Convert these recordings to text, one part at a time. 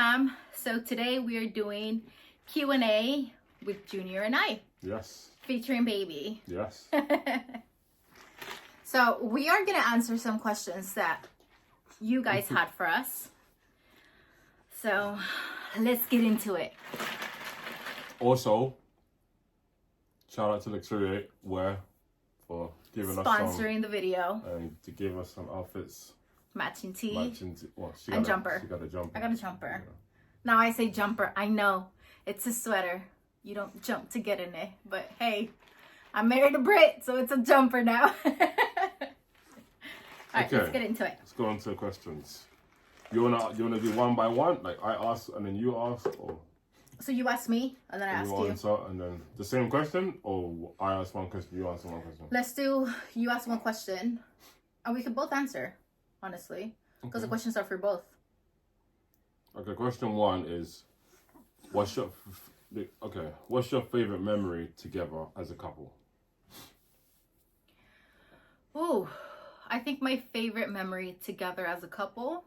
fam. So today we are doing Q&A with Junior and I. Yes. Featuring Baby. Yes. So we are going to answer some questions that you guys had for us. So let's get into it. Also, shout out to Luxuriate Wear for giving us some, sponsoring the video. and to give us some outfits. Matching tee. Well, and jumper. She got a jumper. I got a jumper. Yeah. Now I say jumper. I know it's a sweater. You don't jump to get in it. But hey, I married a Brit, so it's a jumper now. All right, let's get into it. Let's go on to questions. You wanna do one by one? Like I ask and then you ask, or So you ask me, and then I ask you. Answer, and then the same question, or I ask one question, you ask one question. Let's do you ask one question, and we can both answer, honestly, because the questions are for both. Okay, question one is, what's your favorite memory together as a couple? Ooh, I think my favorite memory together as a couple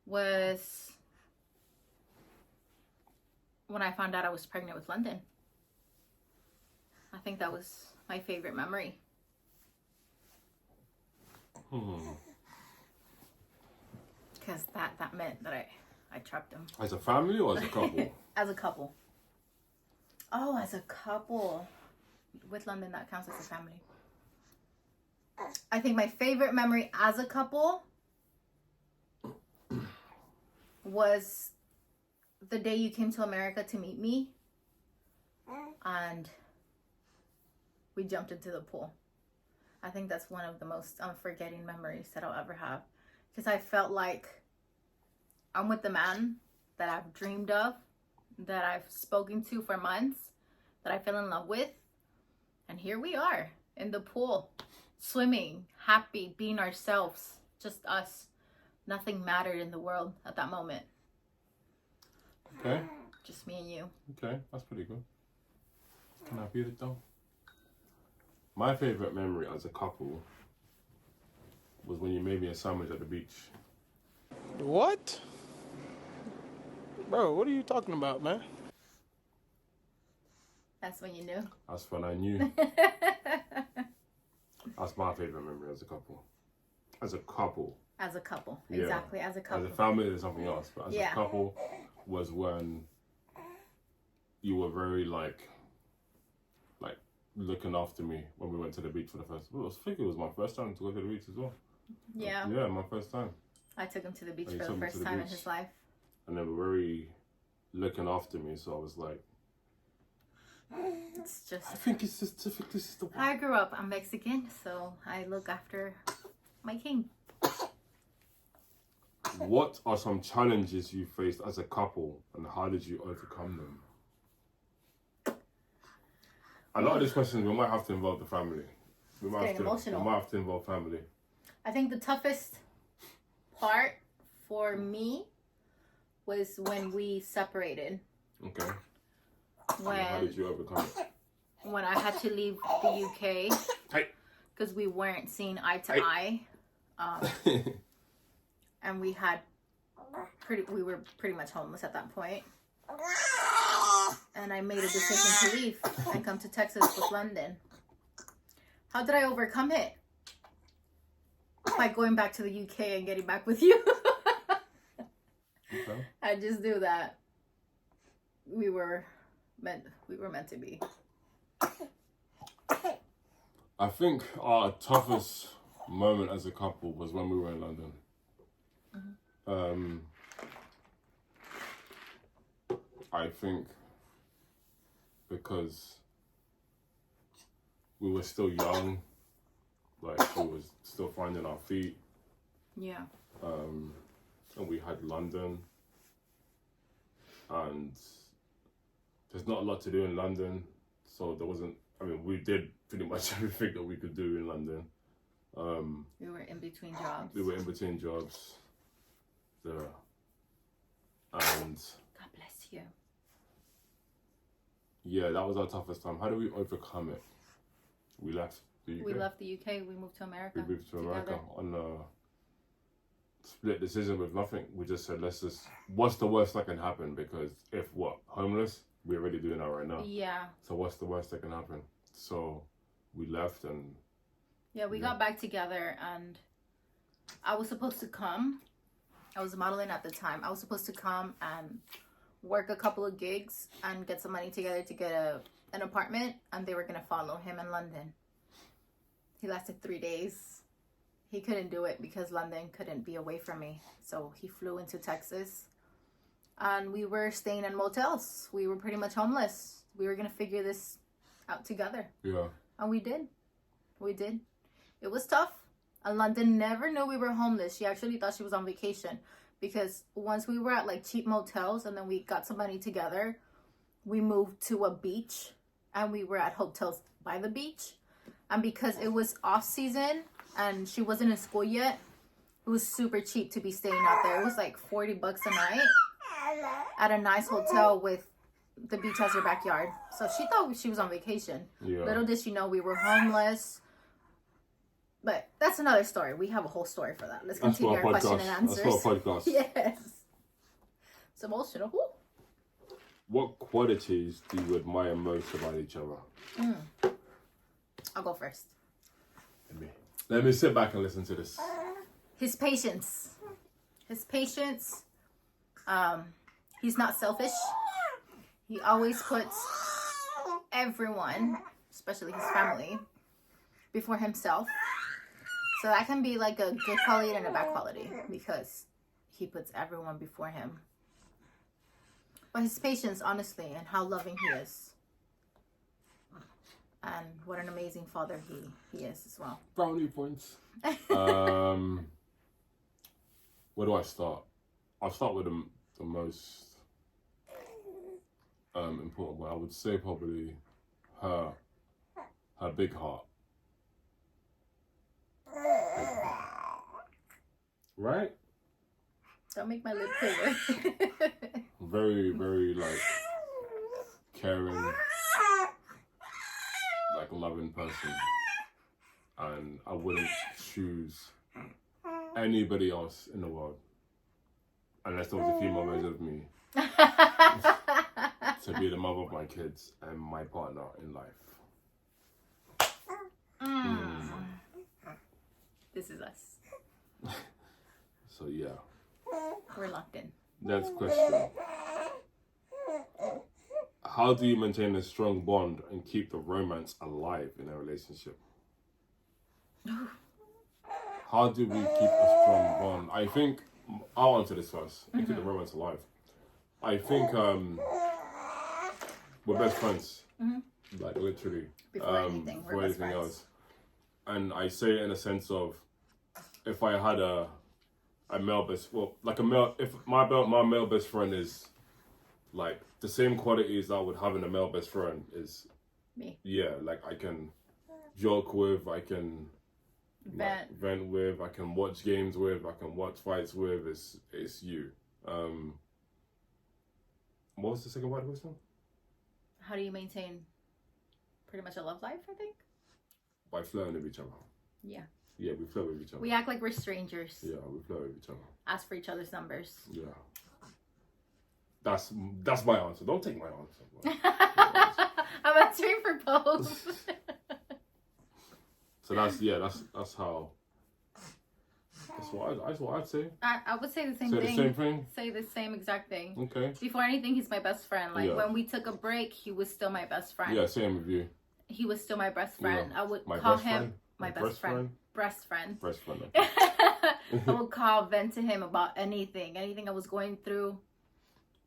was when I found out I was pregnant with London. I think that was my favorite memory. Because that meant that I trapped him. As a family or as a couple? As a couple. Oh, as a couple. With London, that counts as a family. I think my favorite memory as a couple was the day you came to America to meet me. And we jumped into the pool. I think that's one of the most unforgetting memories that I'll ever have. Because I felt like I'm with the man that I've dreamed of, that I've spoken to for months, that I fell in love with. And here we are in the pool, swimming, happy, being ourselves, just us. Nothing mattered in the world at that moment. Okay. Just me and you. Okay, that's pretty good. Can I beat it though? My favorite memory as a couple was when you made me a sandwich at the beach. What? Bro, what are you talking about, man? That's when you knew. That's when I knew. That's my favorite memory as a couple. As a couple. As a couple. Yeah. Exactly, as a couple. As a family, there's something else. But as a couple was when you were very like looking after me when we went to the beach for the first. Well, I think it was my first time to go to the beach as well. Yeah. Yeah, my first time. I took him to the beach And for the first time in his life. And they were very looking after me, so I was like, it's just. I think it's just this is the one. I grew up. I'm Mexican, so I look after my king. What are some challenges you faced as a couple, and how did you overcome them? A lot of these questions we might have to involve the family. We might have to involve family. I think the toughest part for me was when we separated. Okay. When how did you overcome it? When I had to leave the UK because we weren't seeing eye to eye, and we were pretty much homeless at that point. And I made a decision to leave and come to Texas with London. How did I overcome it? By going back to the UK and getting back with you. Okay. I just knew that we were meant to be. I think our toughest moment as a couple was when we were in London. I think because we were still young, like we were still finding our feet. Yeah. And we had London, and there's not a lot to do in London, so there wasn't. I mean, we did pretty much everything that we could do in London. We were in between jobs. There, and God bless you. Yeah, that was our toughest time. How do we overcome it? We left the UK. We left the UK. We moved to America. We moved to America on split decision with nothing. We just said, let's just, what's the worst that can happen? Because if what, homeless, we're already doing that right now. Yeah. So what's the worst that can happen? So we left and. Yeah, we got back together and I was supposed to come. I was modeling at the time. I was supposed to come and work a couple of gigs and get some money together to get an apartment, and they were going to follow him in London. He lasted 3 days. He couldn't do it because London couldn't be away from me. So he flew into Texas and we were staying in motels. We were pretty much homeless. We were going to figure this out together. Yeah. And we did. We did. It was tough. And London never knew we were homeless. She actually thought she was on vacation. Because once we were at like cheap motels and then we got some money together, we moved to a beach and we were at hotels by the beach. And because it was off season and she wasn't in school yet, it was super cheap to be staying out there. It was like $40 a night at a nice hotel with the beach as her backyard. So she thought she was on vacation. Yeah. Little did she know we were homeless. But that's another story. We have a whole story for that. Let's continue our question and answers. That's for a podcast. Yes. It's emotional. Ooh. What qualities do you admire most about each other? I'll go first. Let me sit back and listen to this. His patience. His patience. He's not selfish. He always puts everyone, especially his family, before himself. So that can be like a good quality and a bad quality because he puts everyone before him. But his patience, honestly, and how loving he is. And what an amazing father he is as well. Brownie points. Where do I start? I'll start with the most important one. I would say probably her big heart. Right? Don't make my lip quiver. Very, very like caring, like loving person. And I wouldn't choose anybody else in the world unless there was a female version of me to be the mother of my kids and my partner in life. This is us. So yeah. We're locked in. Next question. How do you maintain a strong bond and keep the romance alive in a relationship? How do we keep a strong bond? I think, I'll answer this first. And keep the romance alive. I think we're best friends. Like literally. Before anything, we're best friends. Else. And I say it in a sense of, if I had a male best, if my male best friend is like the same qualities I would have in a male best friend is me. Yeah, like I can joke with, I can vent with, I can watch games with, I can watch fights with. It's you. What was the second part of the question? How do you maintain pretty much a love life, I think? By flirting with each other. Yeah. Yeah, we flirt with each other. We act like we're strangers. Yeah, we flirt with each other. Ask for each other's numbers. Yeah. That's my answer. Don't take my answer. I'm answering for both. So that's how. That's what I'd say. I would say the same thing. thing. Say the same thing? Say the same exact thing. Okay. Before anything, he's my best friend. Like when we took a break, he was still my best friend. Yeah, same with you. He was still my best friend. Yeah. I would my call best him friend? my best friend. Breast friend. Breast friend. Okay. I would call, vent to him about anything I was going through.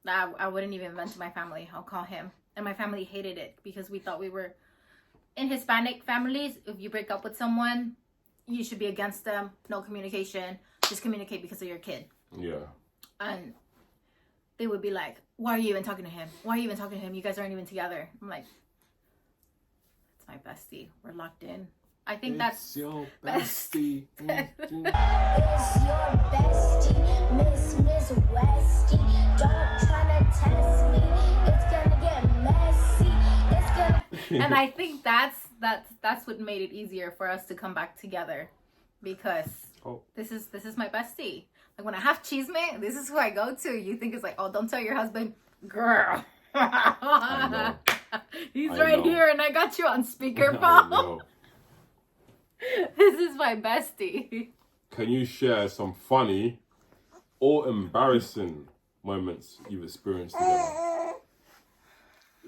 I wouldn't even vent to my family. I'll call him. And my family hated it because we thought we were... In Hispanic families, if you break up with someone, you should be against them. No communication. Just communicate because of your kid. Yeah. And they would be like, why are you even talking to him? Why are you even talking to him? You guys aren't even together. I'm like, it's my bestie. We're locked in. I think that's your bestie. It's your bestie, Miss Westy. Don't try to test me. It's gonna get messy. It's gonna. And I think that's what made it easier for us to come back together, because this is my bestie. Like when I have chisme, this is who I go to. You think it's like, oh, don't tell your husband, girl. He's right here, and I got you on speakerphone. This is my bestie. Can you share some funny or embarrassing moments you've experienced together?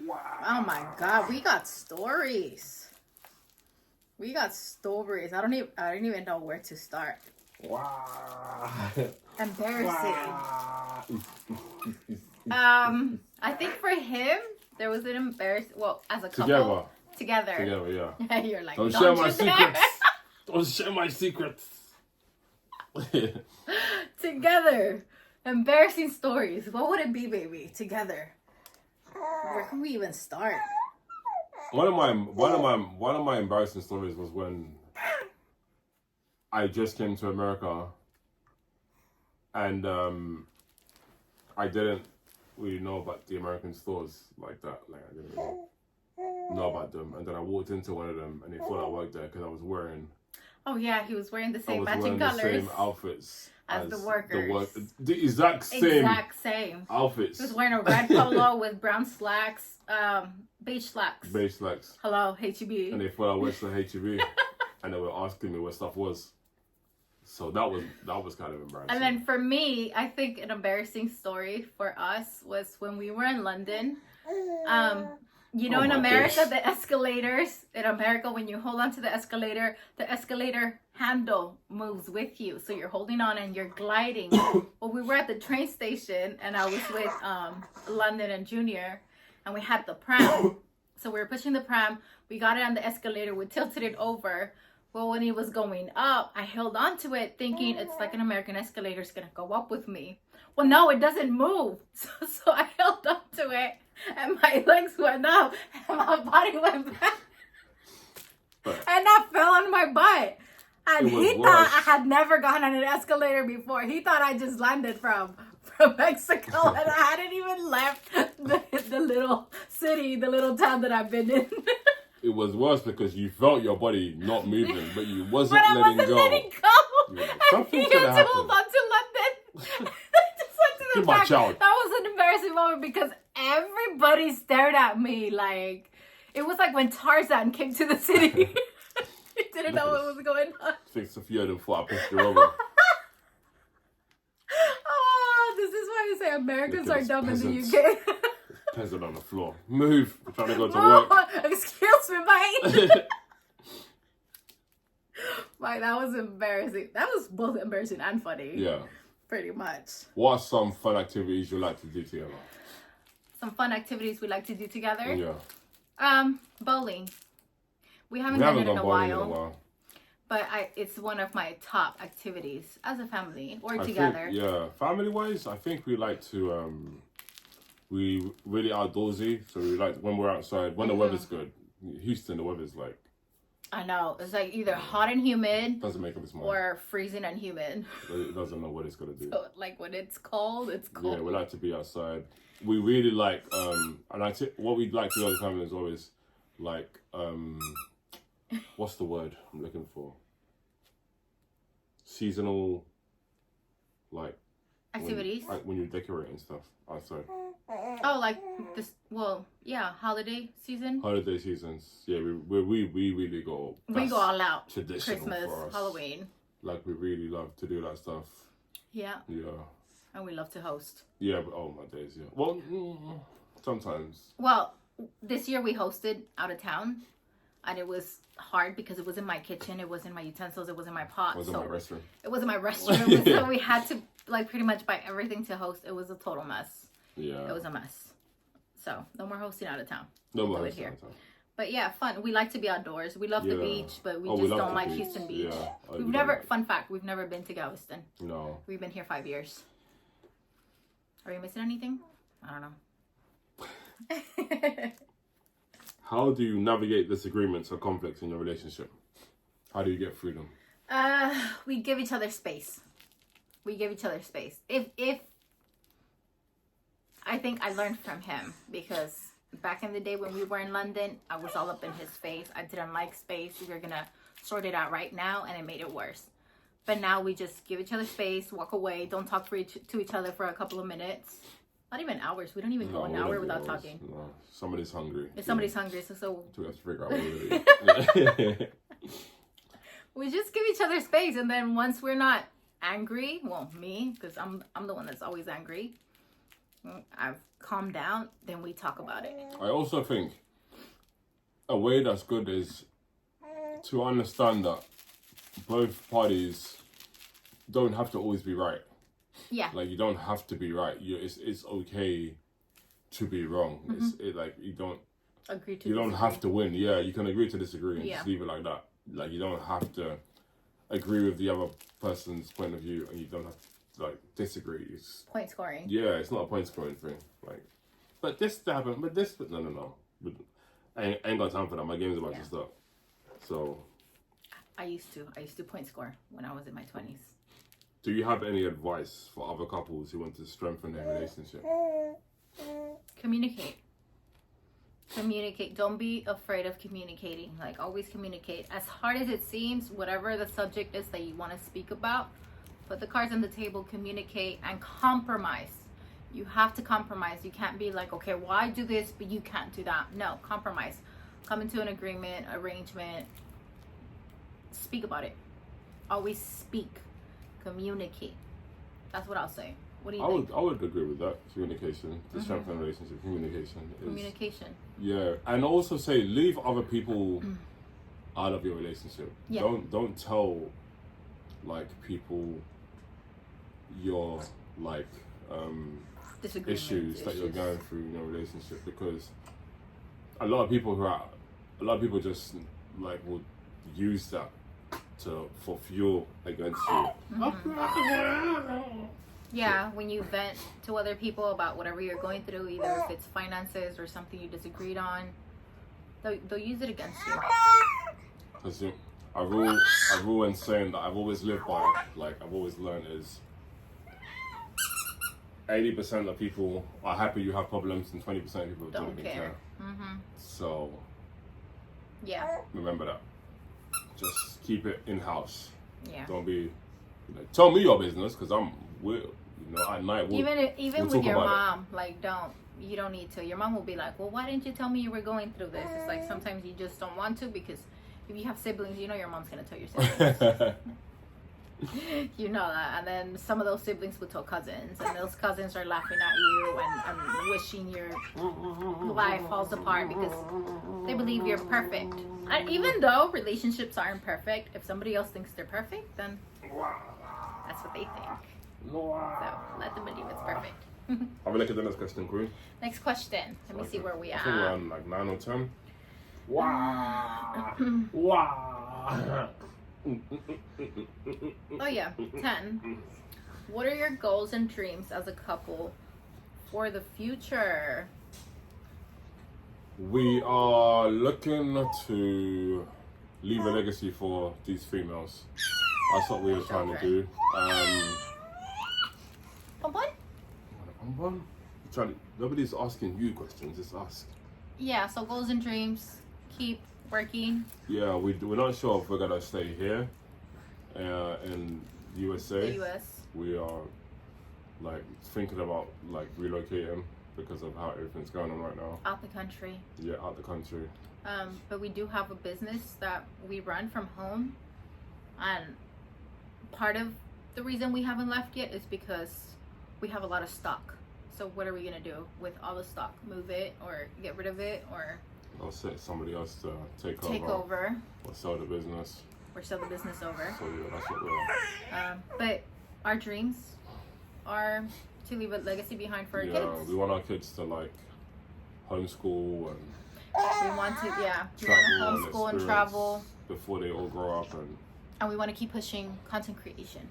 Oh my God, we got stories. We got stories. I didn't even know where to start. Wow. Embarrassing. I think for him there was an embarrassing. Well, as a couple. Together, yeah. You're like, don't share my secrets. Don't share my secrets. Together, embarrassing stories. What would it be, baby? Together. Where can we even start? One of my embarrassing stories was when I just came to America, and I didn't really know about the American stores like that. Like I didn't really know about them, and then I walked into one of them, and they thought I worked there because I was wearing. Oh yeah, he was wearing the same matching colors. The same outfits as the workers. The exact same outfits. He was wearing a red polo with brown slacks, beige slacks. Beige slacks. Hello, H-E-B. And they thought I worked for H-E-B, and they were asking me what stuff was. So that was kind of embarrassing. And then for me, I think an embarrassing story for us was when we were in London. In America, the escalators, in America, when you hold on to the escalator handle moves with you. So you're holding on and you're gliding. Well, we were at the train station, and I was with London and Junior, and we had the pram. So we were pushing the pram. We got it on the escalator. We tilted it over. Well, when he was going up, I held on to it thinking it's like an American escalator is going to go up with me. Well, no, it doesn't move. So I held on to it, and my legs went up, and my body went back. And I fell on my butt. And he thought I had never gone on an escalator before. He thought I just landed from Mexico, and I hadn't even left the little city, the little town that I've been in. It was worse because you felt your body not moving, but you wasn't letting go. Yeah, something could have happened. Hold on to London. Get my child. That was an embarrassing moment because everybody stared at me like it was like when Tarzan came to the city. He didn't know what was going on. I think Sophia didn't thought I pushed her over. Oh, this is why you say Americans are dumb in the UK. Peasant on the floor. Move. We're trying to go to work. Excuse me, mate. Like, that was embarrassing. That was both embarrassing and funny. Yeah. Pretty much. What are some fun activities you like to do together? Some fun activities we like to do together? Yeah. Bowling. We haven't done it in a while. But it's one of my top activities as a family or together. Family-wise, I think we like to... we really outdoorsy, so we like when we're outside, when the weather's good. Houston, the weather's like... I know. It's like either hot and humid. Doesn't make up its mind. Or freezing and humid. It doesn't know what it's going to do. So, like, when it's cold, it's cold. Yeah, we like to be outside. We really like... what we like to do as a family is always, like... what's the word I'm looking for? Seasonal... Like... Activities? When you decorate and stuff outside. Oh, like this, well, yeah, holiday season? Holiday seasons. Yeah, we really go... We go all out. Traditional Christmas, for us. Halloween. Like, we really love to do that stuff. Yeah. Yeah. And we love to host. Yeah, but oh my days, yeah. Well, sometimes. Well, this year we hosted out of town. And it was hard because it was in my kitchen, it was in my utensils, it was in my pot. It wasn't my restroom. It wasn't my restroom. So we had to, like, pretty much buy everything to host. It was a total mess. Yeah. It was a mess. So, no more hosting out of town. No more hosting out of town. But yeah, fun. We like to be outdoors. We love the beach, but we just don't like Houston Beach. Yeah. We've never, fun fact, we've never been to Galveston. No. We've been here 5 years. Are you missing anything? I don't know. How do you navigate disagreements or conflicts in your relationship? How do you get through them? We give each other space. If I think I learned from him because back in the day when we were in London, I was all up in his face. I didn't like space. We were gonna sort it out right now, and it made it worse. But now we just give each other space, walk away, don't talk to each other for a couple of minutes. Not even hours. We don't even go an hour without talking. No. Somebody's hungry. If somebody's hungry, so we have to figure out what it is. we just give each other space, and then once we're not angry, well, me, because I'm the one that's always angry, I've calmed down, then we talk about it. I also think a way that's good is to understand that both parties don't have to always be right. Yeah. Like, you don't have to be right. It's okay to be wrong. Like, you don't have to win. Yeah, you can agree to disagree and just leave it like that. Like, you don't have to agree with the other person's point of view, and you don't have to, like, disagree. It's point scoring. Yeah, it's not a point scoring thing. Like, but this happened, but no. But I ain't got time for that. My game's about to start. So I used to point score when I was in my 20s. Do you have any advice for other couples who want to strengthen their relationship? Communicate. Don't be afraid of communicating. Like, always communicate. As hard as it seems, whatever the subject is that you want to speak about, put the cards on the table, communicate, and compromise. You have to compromise. You can't be like, okay, well, I do this, but you can't do that. No, compromise. Come into an agreement, arrangement. Speak about it. Always speak. Communicate. That's what I'll say. What do you think? I would agree with that. Communication. To strengthen a relationship, communication. Communication. Yeah. And also say, leave other people out of your relationship. Yeah. Don't tell, like, people your, like, issues that you're going through in your relationship, because a lot of people just, like, will use that for fuel against you. Yeah, when you vent to other people about whatever you're going through, either if it's finances or something you disagreed on, they'll use it against you. Because a rule and saying that I've always lived by, like I've always learned, is 80% of people are happy you have problems and 20% of people don't even care. So yeah, remember that. Just keep it in house. Yeah. Don't be tell me your business, because at night even with your mom, like you don't need to. Your mom will be like, well, why didn't you tell me you were going through this? It's like sometimes you just don't want to, because if you have siblings, you know your mom's gonna tell your siblings. You know that. And then some of those siblings will tell cousins, and those cousins are laughing at you and wishing your life falls apart because they believe you're perfect. And even though relationships aren't perfect, if somebody else thinks they're perfect, then that's what they think. So let them believe it's perfect. Have a look at the next question, Queen. Next question. Let me see where we I are. think we're on like 9 or 10. Wow. Wow. Oh yeah, 10. What are your goals and dreams as a couple for the future? We are looking to leave a legacy for these females. That's what we were trying to do. Nobody's asking you questions, just ask. Yeah, so goals and dreams. Keep working. Yeah, we're not sure if we're gonna stay here in USA. The US. We are like thinking about like relocating because of how everything's going on right now. Out the country. Yeah, out the country. But we do have a business that we run from home, and part of the reason we haven't left yet is because we have a lot of stock. So what are we gonna do with all the stock? Move it or get rid of it, or I'll set somebody else to take over or sell the business. Or sell the business over. So yeah, that's what we're. But our dreams are to leave a legacy behind for our kids. Yeah, we want our kids to like homeschool and we want to homeschool and travel before they all grow up, and we want to keep pushing content creation.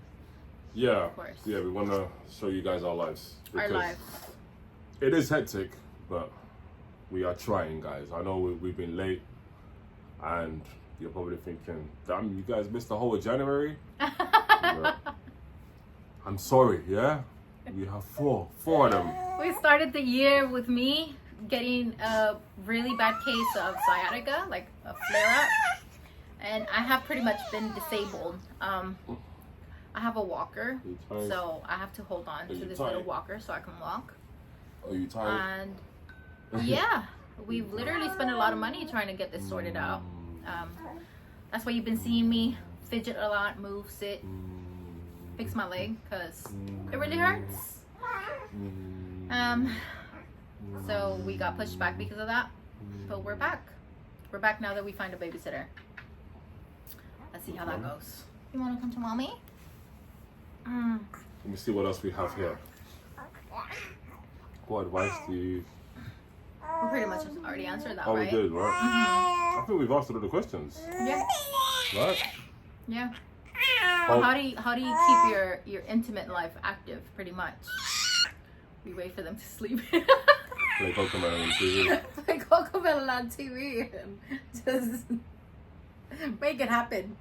Yeah, of course. Yeah, we want to show you guys our lives. Our lives. It is hectic, but we are trying, guys. I know we've been late, and you're probably thinking, damn, you guys missed the whole of January. I'm sorry, yeah? We have four of them. We started the year with me getting a really bad case of sciatica, like a flare-up. And I have pretty much been disabled I have a walker, You tired? so I have to hold on to you this tired? little walker so I can walk. Are you tired? And yeah, we've literally spent a lot of money trying to get this sorted out. That's why you've been seeing me fidget a lot, move, sit, fix my leg, because it really hurts. So we got pushed back because of that, but we're back. We're back now that we find a babysitter. Let's see how that goes. You want to come to mommy? Let me see what else we have here. What advice do you... We pretty much already answered that, Oh, right? we did, right? I think we've answered all the questions. Yeah. Right? Yeah. Oh. How do you keep your intimate life active? Pretty much. We wait for them to sleep. Play Pokemon on TV. Play Cocomelon on TV and just make it happen.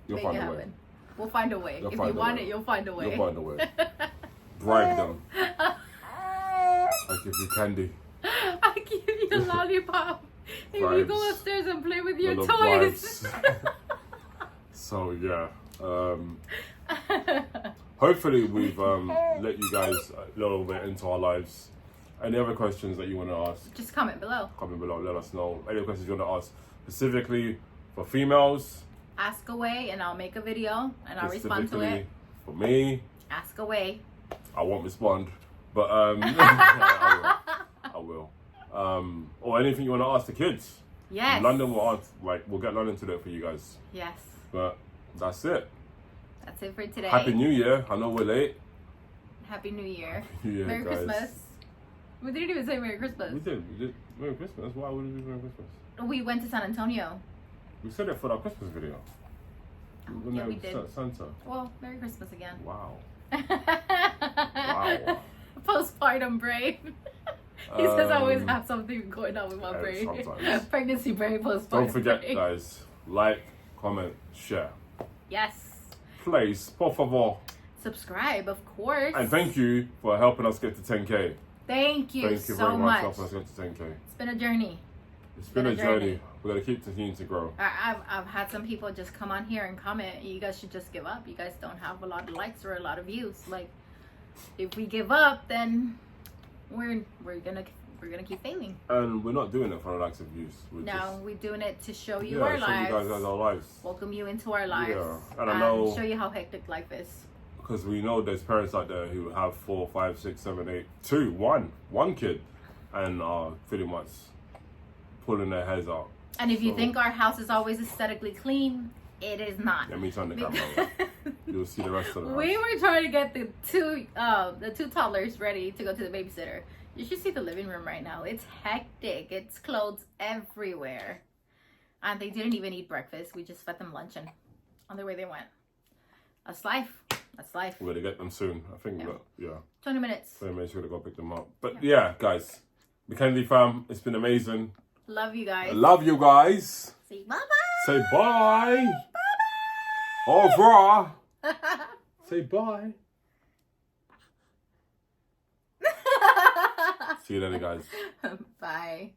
You'll Make find it a way. happen. We'll find a way. You'll If find you a want way. it, you'll find a way. You'll find a way. Bribe them. I give you candy. I give you a lollipop if you Bribes. go upstairs and play with your Little toys. bribes. So yeah. Hopefully we've let you guys a little bit into our lives. Any other questions that you want to ask? Just comment below. Comment below. Let us know. Any questions you want to ask specifically for females? Ask away and I'll make a video and I'll respond to Specifically it. for me. Ask away. I won't respond, but I will. Or anything you want to ask the kids. Yes. London will answer, we'll get London to do it for you guys. Yes. But that's it. That's it for today. Happy New Year. I know we're late. Happy New Year. New Year, Merry guys. Christmas. We didn't even say Merry Christmas. We did. Merry Christmas. Why would we do Merry Christmas? We went to San Antonio. We said it for our Christmas video. Yeah, we did. Santa. Well, Merry Christmas again. Wow. Postpartum brain. He says I always Um, have something going on with my brain. sometimes. Pregnancy brain, postpartum Don't forget, brain. guys. Like, comment, share. Yes. Please, por favor. Subscribe, of course. And thank you for helping us get to 10K. Thank you Thank you so very much much. for helping us get to 10K. It's been a journey. It's been a journey. We're going to keep continuing to grow. I've had some people just come on here and comment, you guys should just give up. You guys don't have a lot of likes or a lot of views. Like, if we give up, then we're gonna keep failing. And we're not doing it for the likes of views. We're doing it to show you yeah, our show lives. you guys our lives. Welcome you into our lives. Yeah. And I know, show you how hectic life is. because we know there's parents out there who have 4, 5, 6, 7, 8, one kid, and are pretty much pulling their heads out. And if you So- think our house is always aesthetically clean, it is not. Let me turn the camera over. You'll see the rest of the We house. were trying to get the two toddlers ready to go to the babysitter. You should see the living room right now. It's hectic. It's clothes everywhere. And they didn't even eat breakfast. We just fed them lunch and on their way they went. That's life. That's life. We're going to get them soon. I think, yeah. 20 minutes. So make sure to go pick them up. But yeah, guys. McKenzie fam, it's been amazing. Love you guys. I love you guys. Say bye-bye. Say bye. Au revoir. Say bye. See you later, guys. Bye.